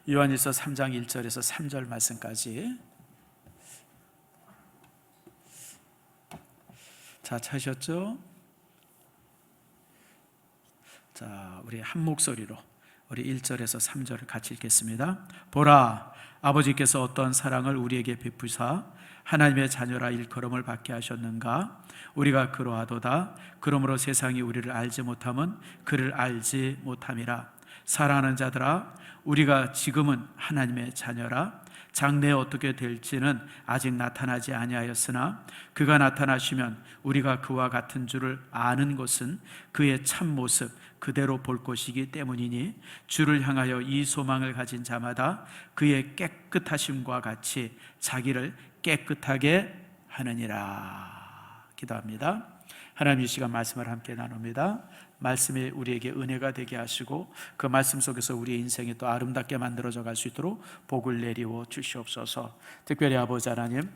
요한일서 3장 1절에서 3절 말씀까지. 자, 찾으셨죠? 자, 우리 한 목소리로 우리 1절에서 3절을 같이 읽겠습니다. 보라, 아버지께서 어떤 사랑을 우리에게 베푸사 하나님의 자녀라 일컬음을 받게 하셨는가? 우리가 그러하도다. 그러므로 세상이 우리를 알지 못함은 그를 알지 못함이라. 사랑하는 자들아, 우리가 지금은 하나님의 자녀라. 장래에 어떻게 될지는 아직 나타나지 아니하였으나 그가 나타나시면 우리가 그와 같은 줄을 아는 것은 그의 참모습 그대로 볼 것이기 때문이니 주를 향하여 이 소망을 가진 자마다 그의 깨끗하심과 같이 자기를 깨끗하게 하느니라. 기도합니다. 하나님, 이 시간 말씀을 함께 나눕니다. 말씀이 우리에게 은혜가 되게 하시고 그 말씀 속에서 우리의 인생이 또 아름답게 만들어져 갈 수 있도록 복을 내리워 주시옵소서. 특별히 아버지 하나님,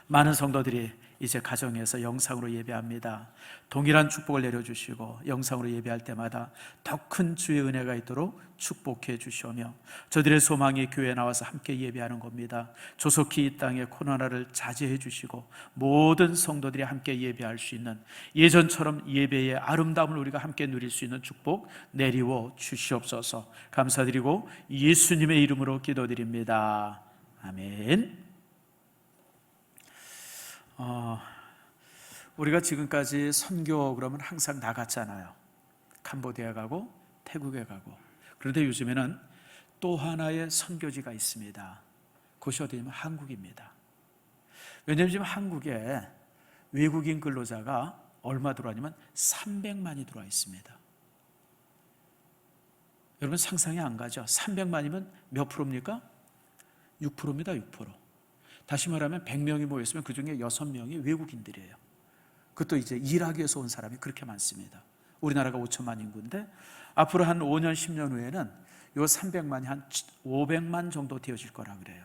많은 성도들이 이제 가정에서 영상으로 예배합니다. 동일한 축복을 내려주시고 영상으로 예배할 때마다 더 큰 주의 은혜가 있도록 축복해 주시오며, 저들의 소망이 교회에 나와서 함께 예배하는 겁니다. 조속히 이 땅의 코로나를 자제해 주시고 모든 성도들이 함께 예배할 수 있는 예전처럼 예배의 아름다움을 우리가 함께 누릴 수 있는 축복 내리워 주시옵소서. 감사드리고 예수님의 이름으로 기도드립니다. 아멘. 우리가 지금까지 선교 그러면 항상 나갔잖아요. 캄보디아 가고 태국에 가고. 그런데 요즘에는 또 하나의 선교지가 있습니다. 그것이 어디냐면 한국입니다. 왜냐하면 지금 한국에 외국인 근로자가 얼마 들어왔냐면 300만이 들어와 있습니다. 여러분 상상이 안 가죠? 300만이면 몇 프로입니까? 6%입니다. 6%. 다시 말하면 100명이 모였으면 그 중에 6명이 외국인들이에요. 그것도 이제 일하기 위해서 온 사람이 그렇게 많습니다. 우리나라가 5천만 인구인데 앞으로 한 5년, 10년 후에는 요 300만이 한 500만 정도 되어질 거라 그래요.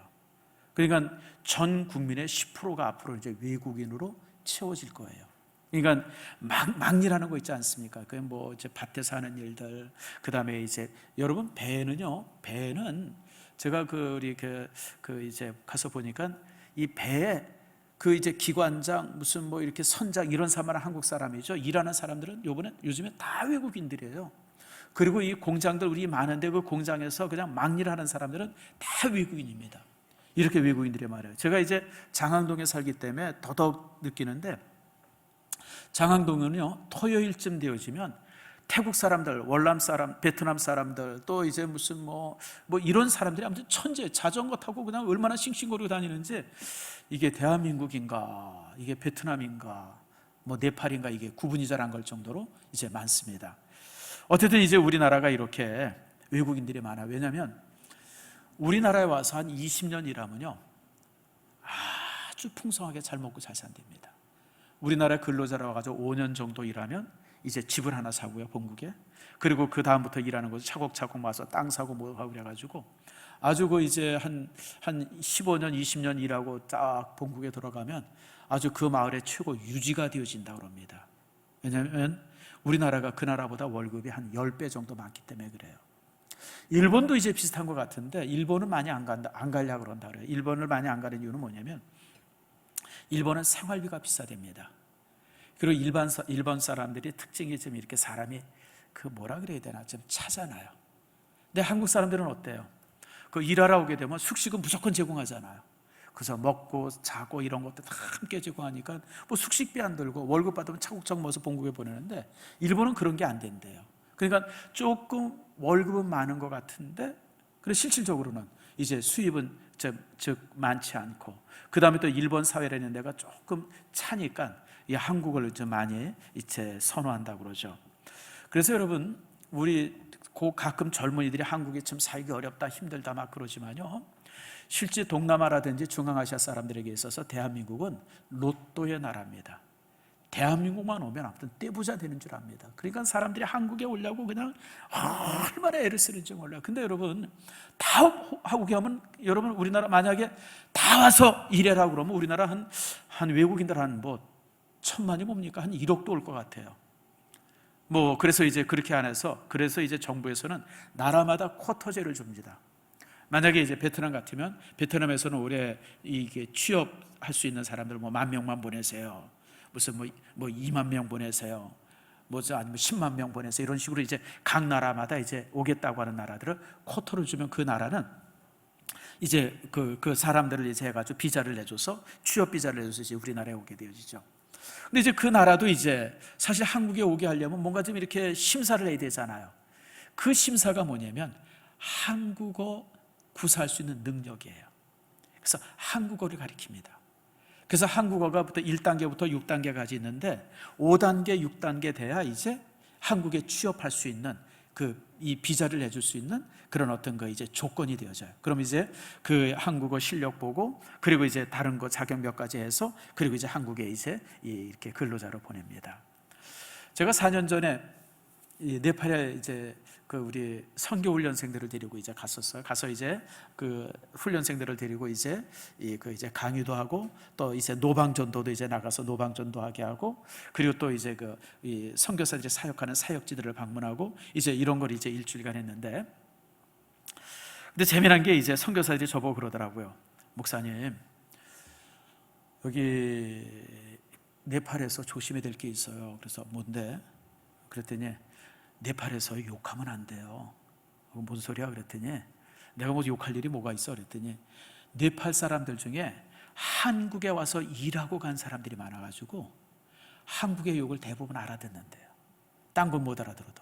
그러니까 전 국민의 10%가 앞으로 이제 외국인으로 채워질 거예요. 그러니까 막 일하는 거 있지 않습니까? 그 뭐 이제 밭에서 하는 일들, 그 다음에 이제 여러분 배는 제가 이제 가서 보니까 이 배에 그 이제 기관장 무슨 뭐 이렇게 선장 이런 사람은 한국 사람이죠. 일하는 사람들은 요즘에 다 외국인들이에요. 그리고 이 공장들 우리 많은데 그 공장에서 그냥 막 일하는 사람들은 다 외국인입니다. 이렇게 외국인들이 많아요. 제가 이제 장항동에 살기 때문에 더더욱 느끼는데, 장항동은요 토요일쯤 되어지면 태국 사람들, 월남 사람, 베트남 사람들, 또 이제 무슨 뭐 이런 사람들이 아무튼 천재, 자전거 타고 그냥 얼마나 싱싱거리고 다니는지, 이게 대한민국인가, 이게 베트남인가, 뭐 네팔인가, 이게 구분이 잘 안 갈 정도로 이제 많습니다. 어쨌든 이제 우리나라가 이렇게 외국인들이 많아요. 왜냐하면 우리나라에 와서 한 20년 일하면요 아주 풍성하게 잘 먹고 잘 산답니다. 우리나라 근로자로 와가지고 5년 정도 일하면 이제 집을 하나 사고요, 본국에. 그리고 그 다음부터 일하는 곳을 차곡차곡 와서 땅 사고 뭐 하고 그래가지고 아주 그 이제 한 15년, 20년 일하고 딱 본국에 들어가면 아주 그 마을의 최고 유지가 되어진다고 합니다. 왜냐하면 우리나라가 그 나라보다 월급이 한 10배 정도 많기 때문에 그래요. 일본도 이제 비슷한 것 같은데 일본은 많이 안 가려고 그런다 그래요. 일본을 많이 안 가는 이유는 뭐냐면 일본은 생활비가 비싸답니다. 그리고 일본 사람들이 특징이 좀 이렇게 사람이 그 뭐라 그래야 되나 좀 차잖아요. 근데 한국 사람들은 어때요? 그 일하러 오게 되면 숙식은 무조건 제공하잖아요. 그래서 먹고 자고 이런 것도 다 함께 제공하니까 뭐 숙식비 안 들고 월급 받으면 차곡차곡 모아서 본국에 보내는데 일본은 그런 게 안 된대요. 그러니까 조금 월급은 많은 것 같은데 그래서 실질적으로는 이제 수입은 즉 많지 않고, 그 다음에 또 일본 사회라는 데가 조금 차니까 이 한국을 좀 많이 이제 선호한다고 그러죠. 그래서 여러분 우리 가끔 젊은이들이 한국에 참 살기 어렵다 힘들다 막 그러지만요, 실제 동남아라든지 중앙아시아 사람들에게 있어서 대한민국은 로또의 나라입니다. 대한민국만 오면 아무튼 떼부자 되는 줄 압니다. 그러니까 사람들이 한국에 오려고 그냥 얼마나 애를 쓰는지 몰라요. 근데 여러분 다 하고 하면, 여러분 우리나라 만약에 다 와서 일해라고 그러면 우리나라 한 외국인들 한 뭐 1,000만이 뭡니까? 한 1억도 올 것 같아요. 뭐 그래서 이제 그렇게 안 해서, 그래서 이제 정부에서는 나라마다 쿼터제를 줍니다. 만약에 이제 베트남 같으면 베트남에서는 올해 이게 취업할 수 있는 사람들 뭐 10,000명만 보내세요. 무슨 뭐 20,000명 보내세요. 아니면 10만 명 보내세요. 이런 식으로 이제 각 나라마다 이제 오겠다고 하는 나라들을 쿼터를 주면 그 나라는 이제 그 사람들을 이제 해가지고 비자를 내줘서 취업 비자를 내줘서 이제 우리나라에 오게 되어지죠. 근데 이제 그 나라도 이제 사실 한국에 오게 하려면 뭔가 좀 이렇게 심사를 해야 되잖아요. 그 심사가 뭐냐면 한국어 구사할 수 있는 능력이에요. 그래서 한국어를 가리킵니다. 그래서 한국어가 1단계부터 6단계까지 있는데 5단계, 6단계 돼야 이제 한국에 취업할 수 있는 이 비자를 내줄 수 있는 그런 어떤 이제 조건이 되어져요. 그럼 이제 그 한국어 실력 보고 그리고 이제 다른 거 자격 몇 가지 해서 그리고 이제 한국에 이제 이렇게 근로자로 보냅니다. 제가 4년 전에 네팔에 이제 우리 선교 훈련생들을 데리고 이제 갔었어요. 가서 이제 훈련생들을 데리고 이제 이제 강의도 하고 또 이제 노방전도도 이제 나가서 노방전도하게 하고 그리고 또 이제 이 선교사들이 사역하는 사역지들을 방문하고 이제 이런 걸 이제 일주일간 했는데, 근데 재미난 게 이제 선교사들이 저보고 그러더라고요. 목사님, 여기 네팔에서 조심해야 될 게 있어요. 그래서 뭔데? 그랬더니 네팔에서 욕하면 안 돼요. 뭔 소리야? 그랬더니 내가 뭐 욕할 일이 뭐가 있어? 그랬더니 네팔 사람들 중에 한국에 와서 일하고 간 사람들이 많아가지고 한국의 욕을 대부분 알아듣는데요. 딴 건 못 알아들어도.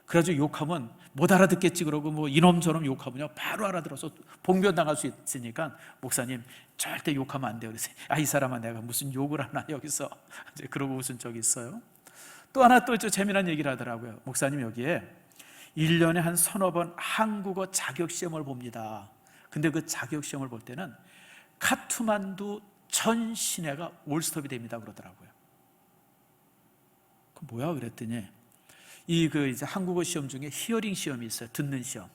그래가지고 욕하면 못 알아듣겠지 그러고 뭐 이놈저놈 욕하면요 바로 알아들어서 봉변당할 수 있으니까 목사님 절대 욕하면 안 돼요. 그래서 이 사람아 내가 무슨 욕을 하나 여기서 이제 그러고 웃은 적이 있어요. 또 하나 또 재미난 얘기를 하더라고요. 목사님 여기에 1년에 한 서너 번 한국어 자격시험을 봅니다. 근데 그 자격시험을 볼 때는 카투만두 전 시내가 올스톱이 됩니다 그러더라고요. 그 뭐야 그랬더니 이제 한국어 시험 중에 히어링 시험이 있어요. 듣는 시험.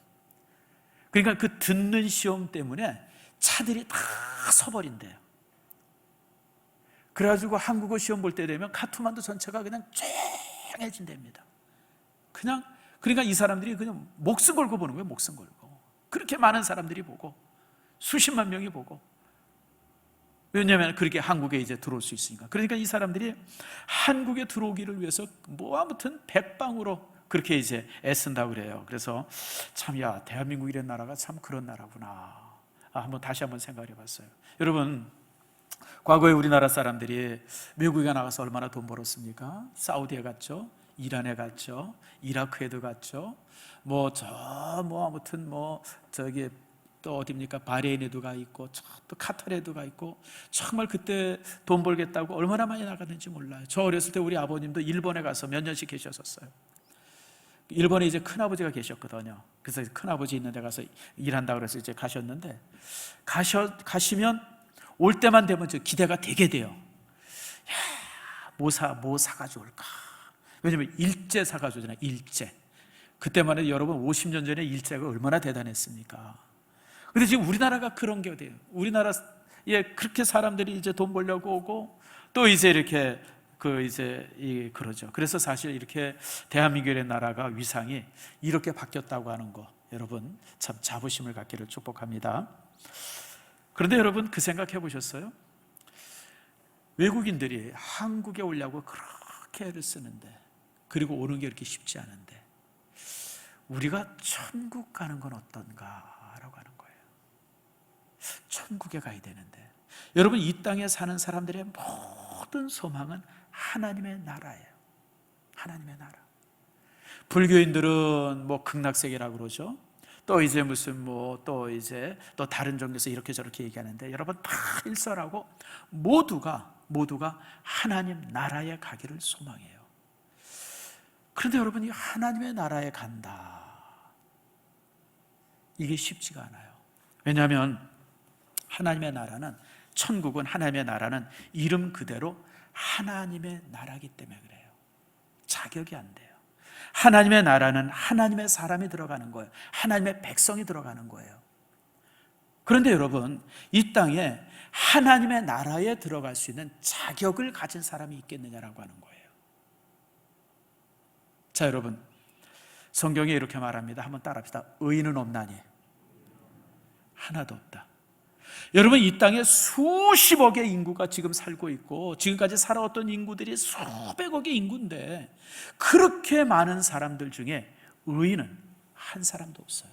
그러니까 그 듣는 시험 때문에 차들이 다 서버린대요. 그래가지고 한국어 시험 볼 때 되면 카트만두 전체가 그냥 쨍해진답니다. 그러니까 이 사람들이 그냥 목숨 걸고 보는 거예요. 목숨 걸고. 그렇게 많은 사람들이 보고 수십만 명이 보고. 왜냐하면 그렇게 한국에 이제 들어올 수 있으니까. 그러니까 이 사람들이 한국에 들어오기를 위해서 아무튼 백방으로 그렇게 이제 애쓴다고 그래요. 그래서 참 대한민국 이런 나라가 참 그런 나라구나. 다시 한번 생각해 봤어요. 여러분, 과거에 우리나라 사람들이 미국에 나가서 얼마나 돈 벌었습니까? 사우디에 갔죠. 이란에 갔죠. 이라크에도 갔죠. 아무튼 저기 또 어디입니까? 바레인에도 가 있고 또 카타르에도 가 있고 정말 그때 돈 벌겠다고 얼마나 많이 나갔는지 몰라요. 저 어렸을 때 우리 아버님도 일본에 가서 몇 년씩 계셨었어요. 일본에 이제 큰아버지가 계셨거든요. 그래서 큰아버지 있는 데 가서 일한다고 그래서 이제 가셨는데 가시면 올 때만 되면 기대가 되게 돼요. 뭐 사가지고 올까? 왜냐면 일제 사가지고 오잖아요. 일제. 그때만 해도 여러분 50년 전에 일제가 얼마나 대단했습니까? 근데 지금 우리나라가 그런 게 돼요. 우리나라에 그렇게 사람들이 이제 돈 벌려고 오고 또 이제 이렇게 그러죠. 그래서 사실 이렇게 대한민국의 나라가 위상이 이렇게 바뀌었다고 하는 거, 여러분 참 자부심을 갖기를 축복합니다. 그런데 여러분 그 생각해 보셨어요? 외국인들이 한국에 오려고 그렇게 애를 쓰는데 그리고 오는 게 이렇게 쉽지 않은데 우리가 천국 가는 건 어떤가라고 하는 거예요. 천국에 가야 되는데 여러분 이 땅에 사는 사람들의 모든 소망은 하나님의 나라예요. 하나님의 나라. 불교인들은 극락세계라고 그러죠. 또 이제 무슨 또 다른 종교에서 이렇게 저렇게 얘기하는데 여러분 다 일설하고 모두가 하나님 나라에 가기를 소망해요. 그런데 여러분 이 하나님의 나라에 간다, 이게 쉽지가 않아요. 왜냐하면 하나님의 나라는, 천국은, 하나님의 나라는 이름 그대로 하나님의 나라이기 때문에 그래요. 자격이 안 돼요. 하나님의 나라는 하나님의 사람이 들어가는 거예요. 하나님의 백성이 들어가는 거예요. 그런데 여러분 이 땅에 하나님의 나라에 들어갈 수 있는 자격을 가진 사람이 있겠느냐라고 하는 거예요. 자 여러분, 성경에 이렇게 말합니다. 한번 따라합시다. 의인은 없나니 하나도 없다. 여러분, 이 땅에 수십억의 인구가 지금 살고 있고 지금까지 살아왔던 인구들이 수백억의 인구인데 그렇게 많은 사람들 중에 의인은 한 사람도 없어요.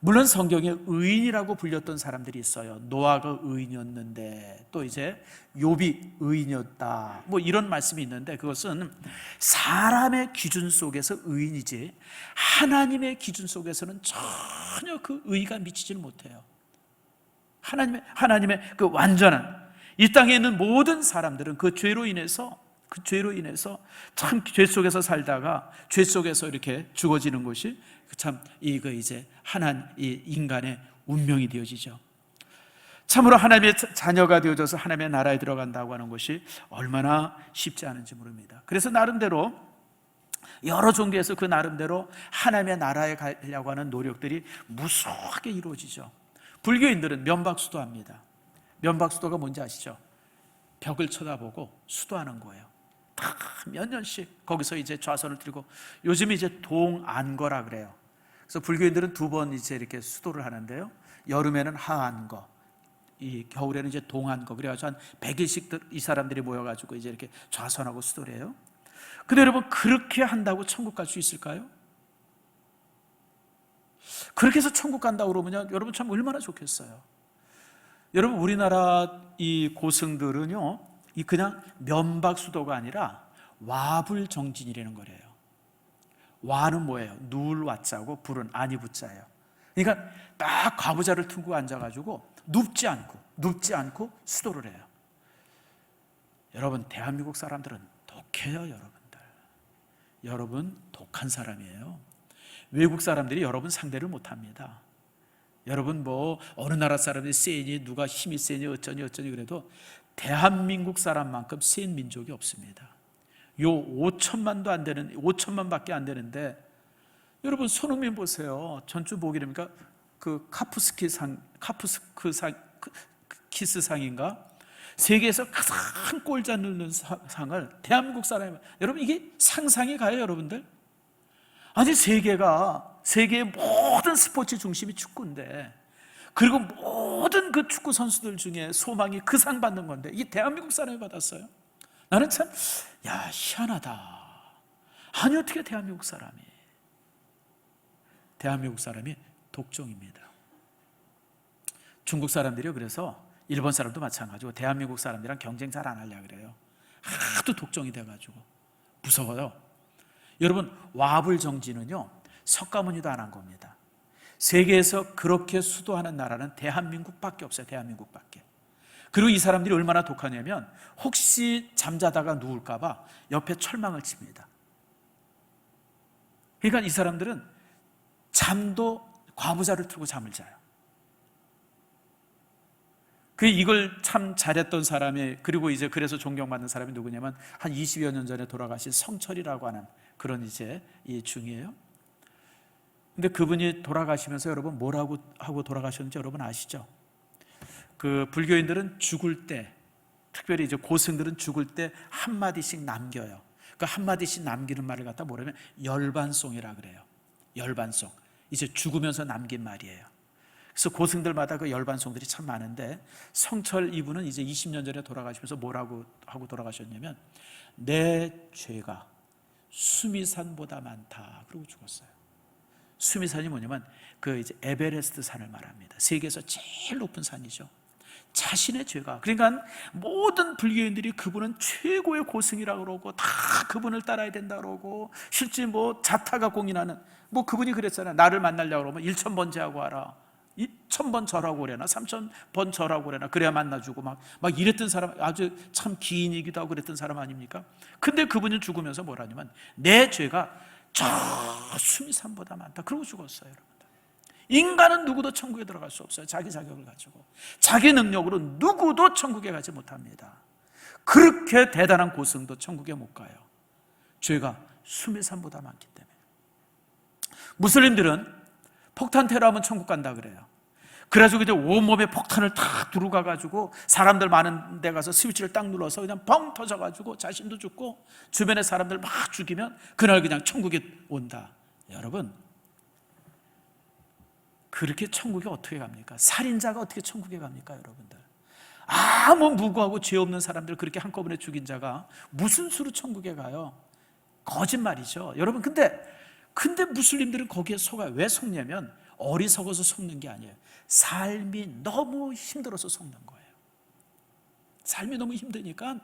물론 성경에 의인이라고 불렸던 사람들이 있어요. 노아가 의인이었는데 또 이제 욥이 의인이었다, 뭐 이런 말씀이 있는데 그것은 사람의 기준 속에서 의인이지 하나님의 기준 속에서는 전혀 그 의의가 미치지는 못해요. 하나님의 그 완전한, 이 땅에 있는 모든 사람들은 그 죄로 인해서 참 죄 속에서 살다가 죄 속에서 이렇게 죽어지는 것이 참 이거 이제 이 인간의 운명이 되어지죠. 참으로 하나님의 자녀가 되어져서 하나님의 나라에 들어간다고 하는 것이 얼마나 쉽지 않은지 모릅니다. 그래서 나름대로 여러 종교에서 그 나름대로 하나님의 나라에 가려고 하는 노력들이 무수하게 이루어지죠. 불교인들은 면박수도합니다. 면박수도가 뭔지 아시죠? 벽을 쳐다보고 수도하는 거예요. 다 몇 년씩 거기서 이제 좌선을 들고, 요즘 이제 동안거라 그래요. 그래서 불교인들은 두 번 이제 이렇게 수도를 하는데요. 여름에는 하안거, 이 겨울에는 이제 동안거. 그래가지고 한 100일씩 이 사람들이 모여가지고 이제 이렇게 좌선하고 수도를 해요. 근데 여러분, 그렇게 한다고 천국 갈 수 있을까요? 그렇게 해서 천국 간다고 그러면요, 여러분 참 얼마나 좋겠어요. 여러분, 우리나라 이 고승들은요, 이 그냥 면박수도가 아니라 와불정진이라는 거래요. 와는 뭐예요? 누울 와자고 불은 아니 부자예요. 그러니까 딱 과부자를 두고 앉아가지고 눕지 않고 수도를 해요. 여러분, 대한민국 사람들은 독해요. 여러분들, 여러분 독한 사람이에요. 외국 사람들이 여러분 상대를 못합니다. 여러분 뭐 어느 나라 사람들이 세니, 누가 힘이 세니 어쩌니 그래도 대한민국 사람만큼 센 민족이 없습니다. 요 5천만도 안 되는, 5천만밖에 안 되는데, 여러분 손흥민 보세요. 전주 목요일입니까? 그 카프스키스상인가? 세계에서 가장 골 잘 넣는 상을 대한민국 사람이, 여러분 이게 상상이 가요, 여러분들? 아니, 세계의 모든 스포츠 중심이 축구인데, 그리고 모든 그 축구 선수들 중에 소망이 그 상 받는 건데 이게 대한민국 사람이 받았어요. 나는 참, 희한하다. 아니, 어떻게 대한민국 사람이 독종입니다. 중국 사람들이요, 그래서 일본 사람도 마찬가지고 대한민국 사람들이랑 경쟁 잘 안 하려고 그래요. 하도 독종이 돼가지고 무서워요. 여러분, 와불정진은요, 석가모니도 안 한 겁니다. 세계에서 그렇게 수도하는 나라는 대한민국밖에 없어요. 대한민국밖에. 그리고 이 사람들이 얼마나 독하냐면 혹시 잠자다가 누울까 봐 옆에 철망을 칩니다. 그러니까 이 사람들은 잠도 과부자를 틀고 잠을 자요. 이걸 참 잘했던 사람이, 그리고 이제 그래서 존경받는 사람이 누구냐면 한 20여 년 전에 돌아가신 성철이라고 하는 그런 이제 이 중이에요. 근데 그분이 돌아가시면서 여러분 뭐라고 하고 돌아가셨는지 여러분 아시죠? 그 불교인들은 죽을 때, 특별히 이제 고승들은 죽을 때 한마디씩 남겨요. 그 한마디씩 남기는 말을 갖다 뭐라면 열반송이라 그래요. 열반송. 이제 죽으면서 남긴 말이에요. 그래서 고승들마다 그 열반송들이 참 많은데, 성철 이분은 이제 20년 전에 돌아가시면서 뭐라고 하고 돌아가셨냐면 내 죄가 수미산보다 많다 그러고 죽었어요. 수미산이 뭐냐면 그 이제 에베레스트 산을 말합니다. 세계에서 제일 높은 산이죠. 자신의 죄가, 그러니까 모든 불교인들이 그분은 최고의 고승이라고 그러고 다 그분을 따라야 된다 그러고, 실제 뭐 자타가 공인하는, 뭐 그분이 그랬잖아요. 나를 만나려고 그러면 1000번 제하고 와라, 1000번 절하고 그래나 3000번 절하고 그래나 그래야 만나주고 막 이랬던 사람, 아주 참 기인이기도 하고 그랬던 사람 아닙니까? 근데 그분은 죽으면서 뭐라냐면 내 죄가 저 수미산보다 많다 그러고 죽었어요. 여러분들, 인간은 누구도 천국에 들어갈 수 없어요. 자기 자격을 가지고 자기 능력으로 누구도 천국에 가지 못합니다. 그렇게 대단한 고승도 천국에 못 가요. 죄가 수미산보다 많기 때문에. 무슬림들은 폭탄 테러하면 천국 간다 그래요. 그래가지고 이제 온몸에 폭탄을 탁 두르고 가가지고 사람들 많은 데 가서 스위치를 딱 눌러서 그냥 뻥 터져가지고 자신도 죽고 주변의 사람들 막 죽이면 그날 그냥 천국에 온다. 여러분, 그렇게 천국에 어떻게 갑니까? 살인자가 어떻게 천국에 갑니까, 여러분들? 아무 무고하고 죄 없는 사람들 그렇게 한꺼번에 죽인 자가 무슨 수로 천국에 가요? 거짓말이죠. 여러분, 근데 무슬림들은 거기에 속아요. 왜 속냐면 어리석어서 속는 게 아니에요. 삶이 너무 힘들어서 속는 거예요. 삶이 너무 힘드니까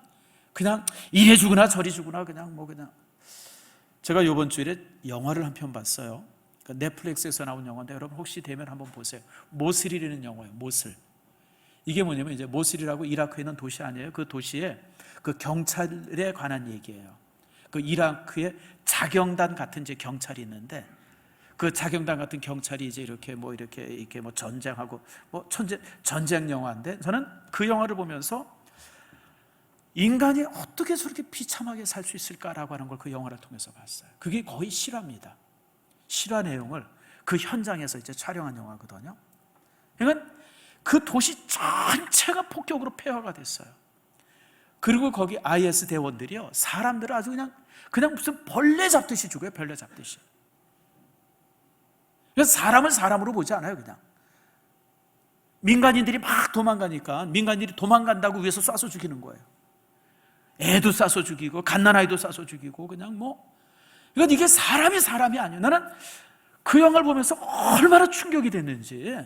그냥 이래 주구나 저리 주구나 그냥 제가 이번 주일에 영화를 한 편 봤어요. 넷플릭스에서 나온 영화인데 여러분 혹시 되면 한번 보세요. 모슬이라는 영화예요. 모슬. 이게 뭐냐면 이제 모슬이라고 이라크에 있는 도시 아니에요. 그 도시에 그 경찰에 관한 얘기예요. 그 이라크에 자경단 같은 이제 경찰이 있는데 그 자경단 같은 경찰이 이제 이렇게 전쟁하고 전쟁 영화인데 저는 그 영화를 보면서 인간이 어떻게 저렇게 비참하게 살 수 있을까라고 하는 걸 그 영화를 통해서 봤어요. 그게 거의 실화입니다. 실화 내용을 그 현장에서 이제 촬영한 영화거든요. 그러니까 그 도시 전체가 폭격으로 폐허가 됐어요. 그리고 거기 IS 대원들이요, 사람들을 아주 그냥 무슨 벌레 잡듯이 죽어요. 벌레 잡듯이. 그래서 사람을 사람으로 보지 않아요. 그냥 민간인들이 막 도망가니까 민간인들이 도망간다고 위해서 쏴서 죽이는 거예요. 애도 쏴서 죽이고 갓난아이도 쏴서 죽이고 그러니까 이게 사람이 아니에요. 나는 그 영화를 보면서 얼마나 충격이 됐는지,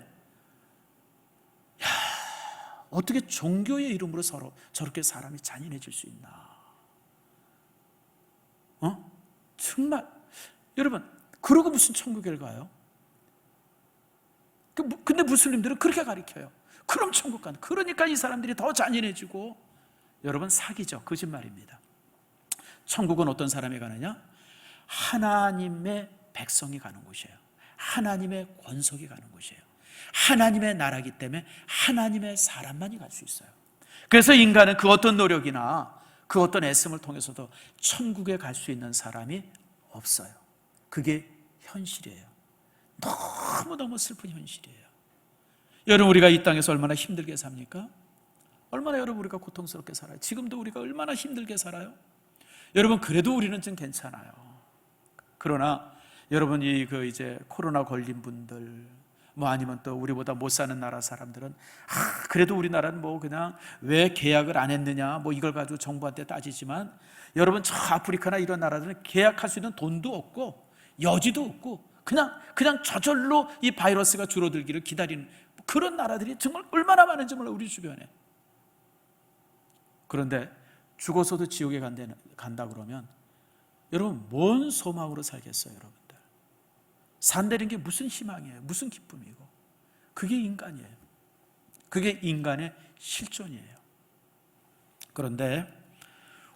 어떻게 종교의 이름으로 서로 저렇게 사람이 잔인해질 수 있나? 정말 여러분, 그러고 무슨 천국에 가요? 근데 무슬림들은 그렇게 가르쳐요. 그럼 천국 가는. 그러니까 이 사람들이 더 잔인해지고, 여러분 사기죠. 거짓말입니다. 천국은 어떤 사람이 가느냐? 하나님의 백성이 가는 곳이에요. 하나님의 권속이 가는 곳이에요. 하나님의 나라이기 때문에 하나님의 사람만이 갈 수 있어요. 그래서 인간은 그 어떤 노력이나 그 어떤 애씀을 통해서도 천국에 갈 수 있는 사람이 없어요. 그게 현실이에요. 너무너무 슬픈 현실이에요. 여러분, 우리가 이 땅에서 얼마나 힘들게 삽니까? 얼마나 여러분 우리가 고통스럽게 살아요. 지금도 우리가 얼마나 힘들게 살아요. 여러분, 그래도 우리는 좀 괜찮아요. 그러나 여러분, 이제 코로나 걸린 분들, 아니면 또 우리보다 못 사는 나라 사람들은 그래도 우리나라는 그냥 왜 계약을 안 했느냐 이걸 가지고 정부한테 따지지만, 여러분 저 아프리카나 이런 나라들은 계약할 수 있는 돈도 없고 여지도 없고 그냥 저절로 이 바이러스가 줄어들기를 기다리는 그런 나라들이 정말 얼마나 많은지 몰라요, 우리 주변에. 그런데 죽어서도 지옥에 간다 그러면 여러분 뭔 소망으로 살겠어요, 여러분들? 산다는 게 무슨 희망이에요? 무슨 기쁨이고? 그게 인간이에요. 그게 인간의 실존이에요. 그런데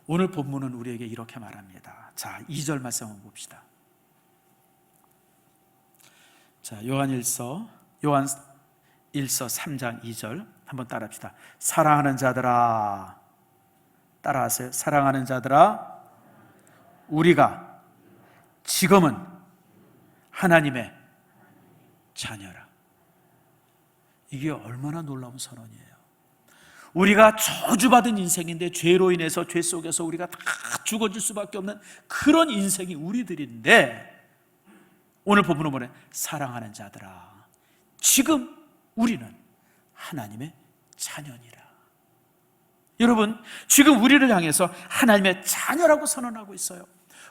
오늘 본문은 우리에게 이렇게 말합니다. 자, 2절 말씀 한번 봅시다. 자, 요한일서 3장 2절 한번 따라합시다. 사랑하는 자들아, 따라하세요. 사랑하는 자들아, 우리가 지금은 하나님의 자녀라. 이게 얼마나 놀라운 선언이에요. 우리가 저주받은 인생인데, 죄로 인해서 죄 속에서 우리가 다 죽어질 수밖에 없는 그런 인생이 우리들인데, 오늘 본문은 뭐래? 사랑하는 자들아, 지금 우리는 하나님의 자녀니라. 여러분, 지금 우리를 향해서 하나님의 자녀라고 선언하고 있어요.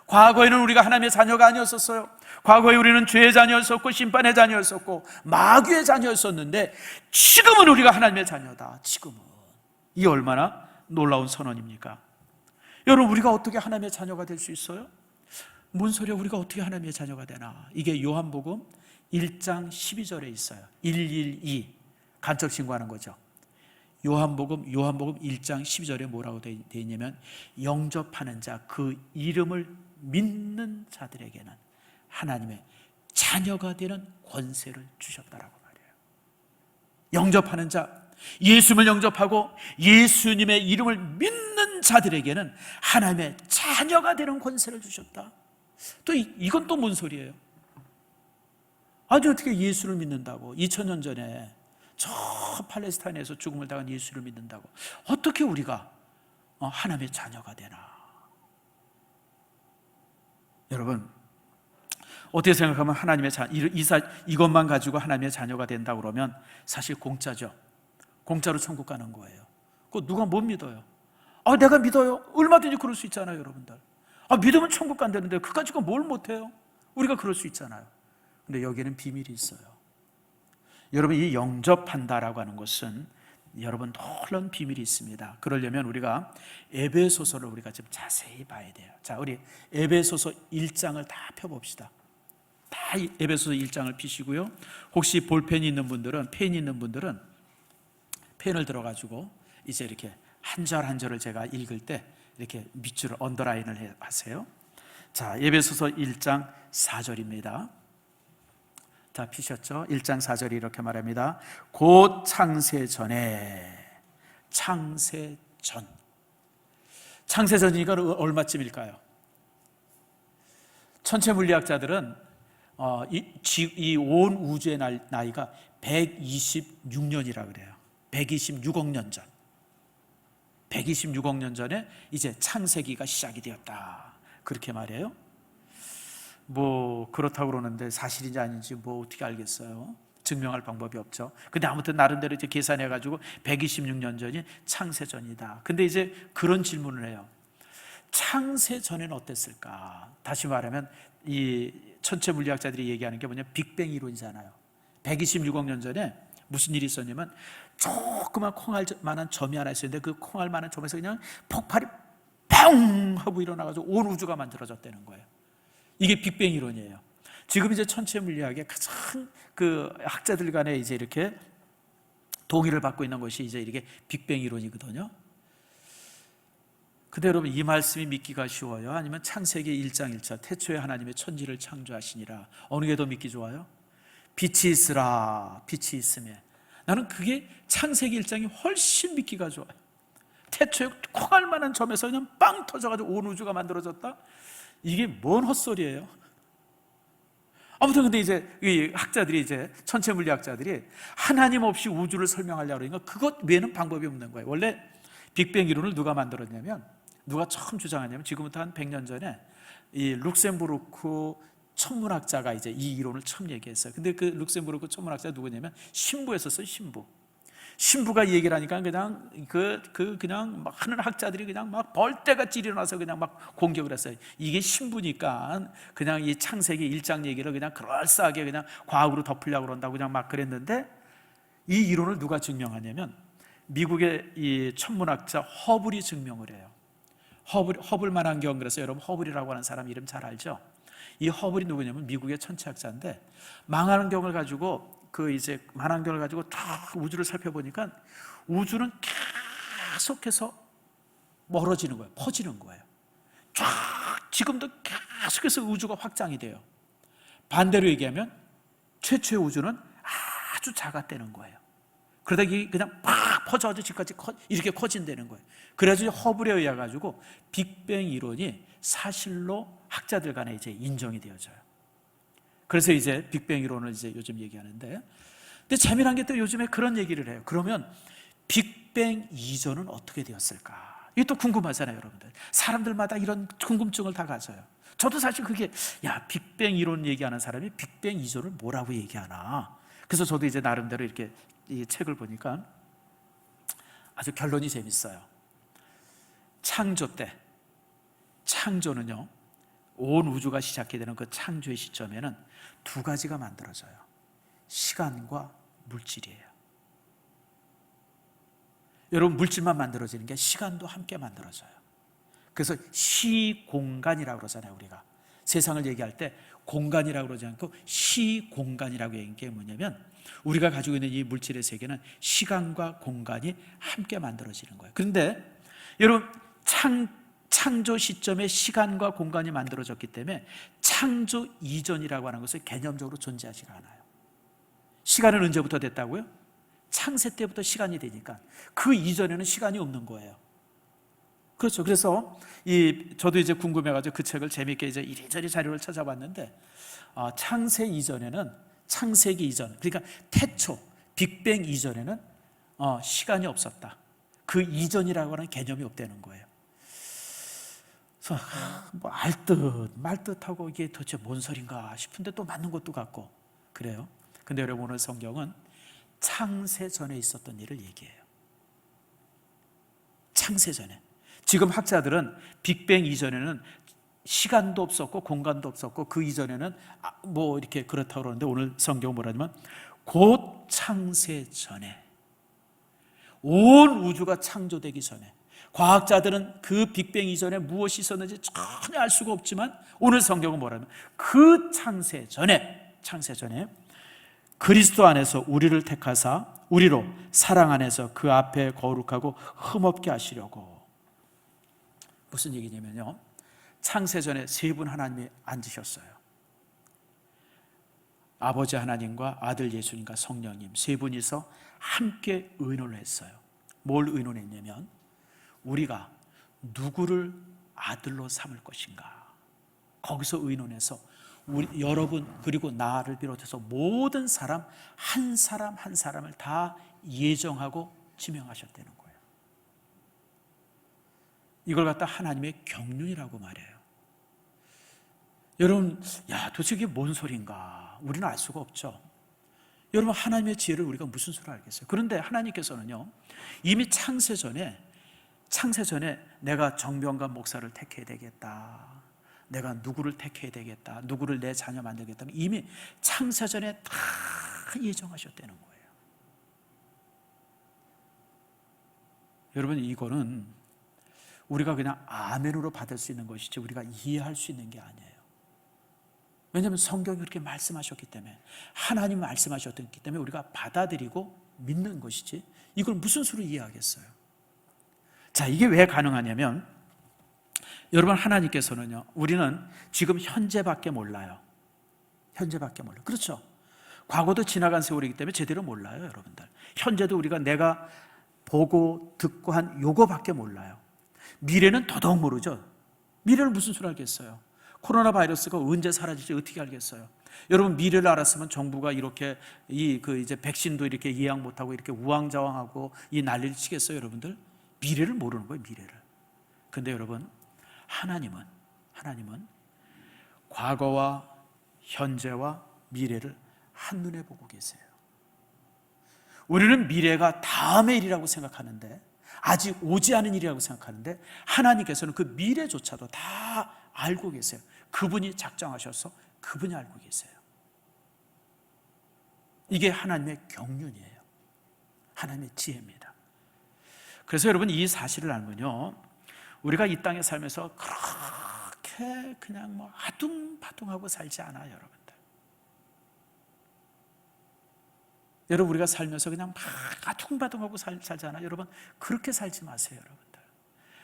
과거에는 우리가 하나님의 자녀가 아니었었어요. 과거에 우리는 죄의 자녀였었고 심판의 자녀였었고 마귀의 자녀였었는데, 지금은 우리가 하나님의 자녀다. 지금은. 이 얼마나 놀라운 선언입니까? 여러분, 우리가 어떻게 하나님의 자녀가 될 수 있어요? 뭔 소리야? 우리가 어떻게 하나님의 자녀가 되나? 이게 요한복음 1장 12절에 있어요. 112 간접 신고하는 거죠. 요한복음 1장 12절에 뭐라고 되어 있냐면, 영접하는 자, 그 이름을 믿는 자들에게는 하나님의 자녀가 되는 권세를 주셨다라고 말해요. 영접하는 자, 예수님을 영접하고 예수님의 이름을 믿는 자들에게는 하나님의 자녀가 되는 권세를 주셨다. 또 이건 또 뭔 소리예요? 아니, 어떻게 예수를 믿는다고 2000년 전에 저 팔레스타인에서 죽음을 당한 예수를 믿는다고 어떻게 우리가 하나님의 자녀가 되나? 여러분, 어떻게 생각하면 하나님의 이것만 가지고 하나님의 자녀가 된다 그러면 사실 공짜죠. 공짜로 천국 가는 거예요. 그거 누가 못 믿어요? 내가 믿어요. 얼마든지 그럴 수 있잖아요, 여러분들. 믿으면 천국 간다는데 그 가지고 뭘 못해요? 우리가 그럴 수 있잖아요. 근데 여기에는 비밀이 있어요. 여러분, 이 영접한다라고 하는 것은 여러분 놀라운 비밀이 있습니다. 그러려면 우리가 에베소서를 우리가 좀 자세히 봐야 돼요. 자, 우리 에베소서 1장을 다 펴봅시다. 다 에베소서 1장을 피시고요. 혹시 볼펜이 있는 분들은, 펜이 있는 분들은 펜을 들어가지고 이제 이렇게 한 절 한 절을 제가 읽을 때 이렇게 밑줄을 언더라인을 하세요. 자, 에베소서 1장 4절입니다. 자, 피셨죠? 1장 4절이 이렇게 말합니다. 곧 창세전에, 창세전. 창세전이니까 얼마쯤일까요? 천체 물리학자들은 이 온 우주의 나이가 126년이라고 그래요. 126억 년 전. 126억 년 전에 이제 창세기가 시작이 되었다, 그렇게 말해요. 그렇다고 그러는데 사실인지 아닌지 어떻게 알겠어요? 증명할 방법이 없죠. 근데 아무튼 나름대로 이제 계산해가지고 126년 전이 창세전이다. 근데 이제 그런 질문을 해요. 창세전에는 어땠을까? 다시 말하면 이 천체 물리학자들이 얘기하는 게 뭐냐면 빅뱅 이론이잖아요. 126억 년 전에 무슨 일이 있었냐면 조그만 콩알만한 점이 하나 있었는데 그 콩알만한 점에서 그냥 폭발이 펑 하고 일어나가지고 온 우주가 만들어졌다는 거예요. 이게 빅뱅 이론이에요. 지금 이제 천체 물리학의 가장 그 학자들 간에 이제 이렇게 동의를 받고 있는 것이 이제 이렇게 빅뱅 이론이거든요. 근데 여러분, 이 말씀이 믿기가 쉬워요? 아니면 창세기 1장 1절 태초에 하나님의 천지를 창조하시니라, 어느 게 더 믿기 좋아요? 빛이 있으라, 빛이 있으며. 나는 그게 창세기 1장이 훨씬 믿기가 좋아요. 태초에 콩알만한 점에서 그냥 빵 터져가지고 온 우주가 만들어졌다? 이게 뭔 헛소리예요? 아무튼 근데 이제 이 학자들이, 이제 천체 물리학자들이 하나님 없이 우주를 설명하려고 그러니까 그것 외에는 방법이 없는 거예요. 원래 빅뱅 이론을 누가 만들었냐면, 누가 처음 주장하냐면 지금부터 한 100년 전에 이 룩셈부르크 천문학자가 이제 이 이론을 처음 얘기했어요. 근데 그 룩셈부르크 천문학자가 누구냐면 신부였었어요. 신부가 이 얘기를 하니까 그냥 그냥 막 하는 학자들이 그냥 막 벌떼같이 일어나서 그냥 막 공격을 했어요. 이게 신부니까 그냥 이 창세기 1장 얘기를 그냥 그럴싸하게 그냥 과학으로 덮으려고 그런다고 그냥 막 그랬는데, 이 이론을 누가 증명하냐면 미국의 이 천문학자 허블이 증명을 해요. 허블 만환경. 그래서 여러분 허블이라고 하는 사람 이름 잘 알죠? 이 허블이 누구냐면 미국의 천체학자인데, 망원경을 가지고 이제 만환경을 가지고 딱 우주를 살펴보니까 우주는 계속해서 멀어지는 거예요. 퍼지는 거예요. 쫙 지금도 계속해서 우주가 확장이 돼요. 반대로 얘기하면 최초의 우주는 아주 작았다는 거예요. 그러다 그냥 팍 퍼져가지고 지금까지 이렇게 커진다는 거예요. 그래서 허블에 의해 가지고 빅뱅 이론이 사실로 학자들 간에 이제 인정이 되어져요. 그래서 이제 빅뱅 이론을 이제 요즘 얘기하는데, 근데 재미난 게 또 요즘에 그런 얘기를 해요. 그러면 빅뱅 이전은 어떻게 되었을까? 이게 또 궁금하잖아요, 여러분들. 사람들마다 이런 궁금증을 다 가져요. 저도 사실 그게, 빅뱅 이론 얘기하는 사람이 빅뱅 이전을 뭐라고 얘기하나? 그래서 저도 이제 나름대로 이렇게 이 책을 보니까 아주 결론이 재밌어요. 창조 때, 창조는요, 온 우주가 시작이 되는 그 창조의 시점에는 두 가지가 만들어져요. 시간과 물질이에요. 여러분, 물질만 만들어지는 게 시간도 함께 만들어져요. 그래서 시공간이라고 그러잖아요. 우리가 세상을 얘기할 때 공간이라고 그러지 않고 시공간이라고 얘기하는 게 뭐냐면, 우리가 가지고 있는 이 물질의 세계는 시간과 공간이 함께 만들어지는 거예요. 그런데 여러분, 창조 시점에 시간과 공간이 만들어졌기 때문에 창조 이전이라고 하는 것은 개념적으로 존재하지가 않아요. 시간은 언제부터 됐다고요? 창세 때부터 시간이 되니까 그 이전에는 시간이 없는 거예요. 그렇죠. 그래서 저도 이제 궁금해가지고 그 책을 재밌게 이제 이리저리 자료를 찾아봤는데, 창세기 이전, 그러니까 태초, 빅뱅 이전에는 시간이 없었다. 그 이전이라고 하는 개념이 없다는 거예요. 그래서 뭐 알듯 말듯하고 이게 도대체 뭔 소린가 싶은데 또 맞는 것도 같고 그래요. 근데 여러분 오늘 성경은 창세 전에 있었던 일을 얘기해요. 창세 전에. 지금 학자들은 빅뱅 이전에는 시간도 없었고 공간도 없었고 그 이전에는 뭐 이렇게 그렇다고 그러는데 오늘 성경은 뭐라냐면 곧 창세 전에, 온 우주가 창조되기 전에, 과학자들은 그 빅뱅 이전에 무엇이 있었는지 전혀 알 수가 없지만 오늘 성경은 뭐라면 그 창세 전에 그리스도 안에서 우리를 택하사 우리로 사랑 안에서 그 앞에 거룩하고 흠없게 하시려고. 무슨 얘기냐면요, 창세 전에 세 분 하나님이 앉으셨어요. 아버지 하나님과 아들 예수님과 성령님 세 분이서 함께 의논을 했어요. 뭘 의논했냐면 우리가 누구를 아들로 삼을 것인가. 거기서 의논해서 우리 여러분 그리고 나를 비롯해서 모든 사람 한 사람을 다 예정하고 지명하셨다는 거예요. 이걸 갖다 하나님의 경륜이라고 말해요. 여러분, 도대체 이게 뭔 소린가? 우리는 알 수가 없죠. 여러분, 하나님의 지혜를 우리가 무슨 수로 알겠어요? 그런데 하나님께서는요, 이미 창세 전에 내가 정병관 목사를 택해야 되겠다, 내가 누구를 택해야 되겠다, 누구를 내 자녀 만들겠다, 이미 창세 전에 다 예정하셨다는 거예요. 여러분, 이거는 우리가 그냥 아멘으로 받을 수 있는 것이지 우리가 이해할 수 있는 게 아니에요. 왜냐하면 성경이 그렇게 말씀하셨기 때문에, 하나님 말씀하셨기 때문에 우리가 받아들이고 믿는 것이지 이걸 무슨 수로 이해하겠어요? 자, 이게 왜 가능하냐면 여러분, 하나님께서는요, 우리는 지금 현재밖에 몰라요. 현재밖에 몰라요. 그렇죠? 과거도 지나간 세월이기 때문에 제대로 몰라요. 여러분들, 현재도 우리가 내가 보고 듣고 한 요거밖에 몰라요. 미래는 더더욱 모르죠. 미래를 무슨 수로 알겠어요? 코로나 바이러스가 언제 사라질지 어떻게 알겠어요? 여러분, 미래를 알았으면 정부가 이렇게 이제 백신도 이렇게 예약 못하고 이렇게 우왕좌왕하고 이 난리를 치겠어요? 여러분들, 미래를 모르는 거예요. 미래를. 근데 여러분, 하나님은 과거와 현재와 미래를 한눈에 보고 계세요. 우리는 미래가 다음의 일이라고 생각하는데, 아직 오지 않은 일이라고 생각하는데, 하나님께서는 그 미래조차도 다 알고 계세요. 그분이 작정하셔서 그분이 알고 계세요. 이게 하나님의 경륜이에요. 하나님의 지혜입니다. 그래서 여러분, 이 사실을 알면요, 우리가 이 땅에 살면서 그렇게 그냥 뭐 아둥바둥하고 살지 않아요. 여러분, 우리가 살면서 그냥 막 아둥바둥하고 살지 않아요. 여러분, 그렇게 살지 마세요. 여러분들,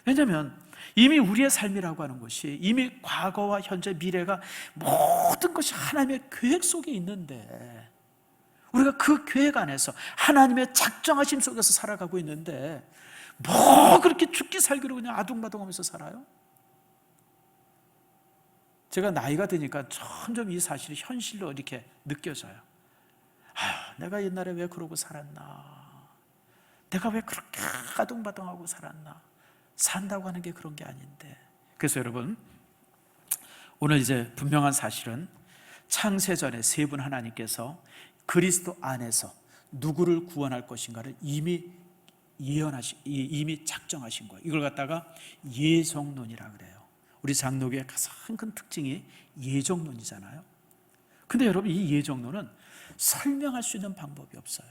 왜냐하면 이미 우리의 삶이라고 하는 것이 이미 과거와 현재 미래가 모든 것이 하나님의 계획 속에 있는데, 우리가 그 계획 안에서 하나님의 작정하심 속에서 살아가고 있는데 뭐 그렇게 죽기 살기로 그냥 아둥바둥하면서 살아요? 제가 나이가 드니까 점점 이 사실이 현실로 이렇게 느껴져요. 내가 옛날에 왜 그러고 살았나, 내가 왜 그렇게 아둥바둥하고 살았나. 산다고 하는 게 그런 게 아닌데. 그래서 여러분, 오늘 이제 분명한 사실은 창세전에 세 분 하나님께서 그리스도 안에서 누구를 구원할 것인가를 이미 작정하신 거예요. 이걸 갖다가 예정론이라 그래요. 우리 장로교의 가장 큰 특징이 예정론이잖아요. 근데 여러분, 이 예정론은 설명할 수 있는 방법이 없어요.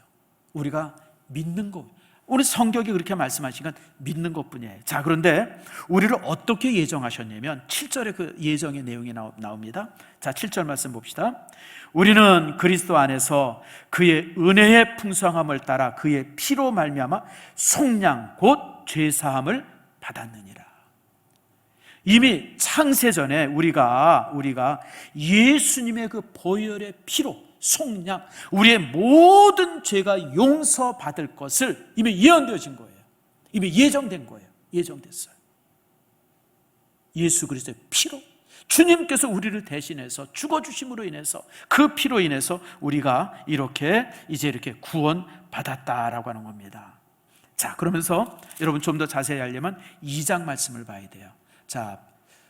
우리가 믿는 것, 우리 성경이 그렇게 말씀하시니까 믿는 것뿐이에요. 자, 그런데 우리를 어떻게 예정하셨냐면 7절에 그 예정의 내용이 나옵니다. 자, 7절 말씀 봅시다. 우리는 그리스도 안에서 그의 은혜의 풍성함을 따라 그의 피로 말미암아 속량 곧 죄사함을 받았느니라. 이미 창세전에 우리가 예수님의 그 보혈의 피로 속량, 우리의 모든 죄가 용서받을 것을 이미 예언되어진 거예요. 이미 예정된 거예요. 예정됐어요. 예수 그리스도의 피로, 주님께서 우리를 대신해서 죽어주심으로 인해서, 그 피로 인해서 우리가 이렇게 구원받았다라고 하는 겁니다. 자, 그러면서 여러분 좀 더 자세히 알려면 2장 말씀을 봐야 돼요. 자,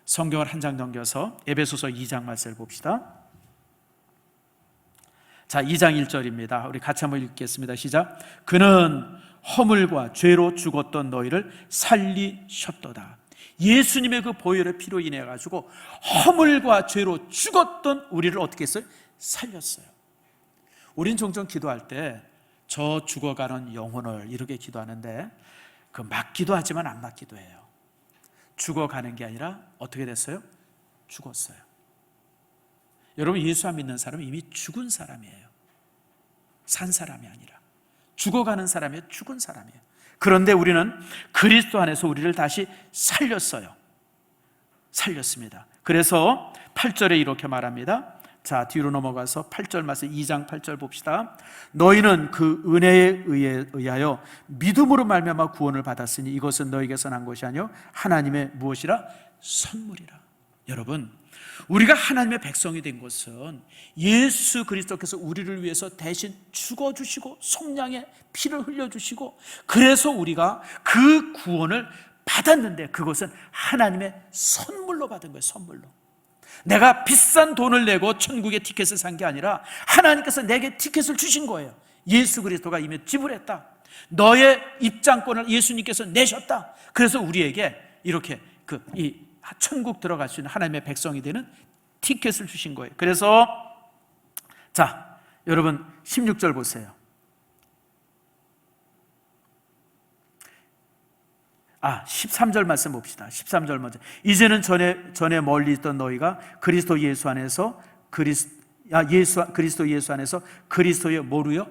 성경을 한 장 넘겨서 에베소서 2장 말씀을 봅시다. 자, 2장 1절입니다. 우리 같이 한번 읽겠습니다. 시작. 그는 허물과 죄로 죽었던 너희를 살리셨도다. 예수님의 그 보혈의 피로 인해 가지고 허물과 죄로 죽었던 우리를 어떻게 했어요? 살렸어요. 우린 종종 기도할 때 저 죽어가는 영혼을 이렇게 기도하는데 그 맞기도 하지만 안 맞기도 해요. 죽어가는 게 아니라 어떻게 됐어요? 죽었어요. 여러분, 예수 안 믿는 사람은 이미 죽은 사람이에요. 산 사람이 아니라 죽어가는 사람이에요. 죽은 사람이에요. 그런데 우리는 그리스도 안에서 우리를 다시 살렸습니다. 그래서 8절에 이렇게 말합니다. 자, 뒤로 넘어가서 8절 말씀 2장 8절 봅시다. 너희는 그 은혜에 의하여 믿음으로 말미암아 구원을 받았으니 이것은 너희에게서 난 것이 아니요 하나님의 무엇이라? 선물이라. 여러분, 우리가 하나님의 백성이 된 것은 예수 그리스도께서 우리를 위해서 대신 죽어주시고 속량의 피를 흘려주시고 그래서 우리가 그 구원을 받았는데 그것은 하나님의 선물로 받은 거예요. 선물로. 내가 비싼 돈을 내고 천국의 티켓을 산 게 아니라 하나님께서 내게 티켓을 주신 거예요. 예수 그리스도가 이미 지불했다. 너의 입장권을 예수님께서 내셨다. 그래서 우리에게 이렇게 이 천국 들어갈 수 있는 하나님의 백성이 되는 티켓을 주신 거예요. 그래서 자, 여러분 16절 보세요. 13절 말씀 봅시다. 13절 먼저. 이제는 전에 멀리 있던 너희가 그리스도 예수 안에서 그리스도 예수 안에서 그리스도의 뭐로요?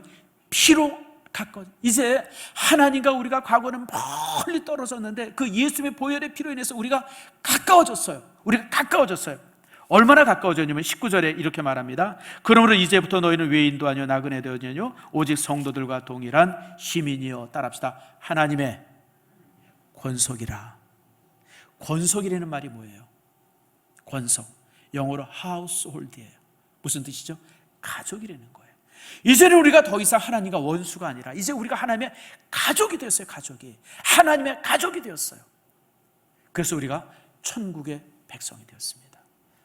피로 가까워. 이제 하나님과 우리가 과거는 멀리 떨어졌는데 그 예수님의 보혈의 피로 인해서 우리가 가까워졌어요. 얼마나 가까워졌냐면 19절에 이렇게 말합니다. 그러므로 이제부터 너희는 외인도 아니요 나그네도 아니요 오직 성도들과 동일한 시민이요. 따라합시다. 하나님의 권속이라. 권속이라는 말이 뭐예요? 권속, 영어로 household이에요. 무슨 뜻이죠? 가족이라는 거예요. 이제는 우리가 더 이상 하나님과 원수가 아니라 이제 우리가 하나님의 가족이 되었어요. 가족이 하나님의 가족이 되었어요. 그래서 우리가 천국의 백성이 되었습니다.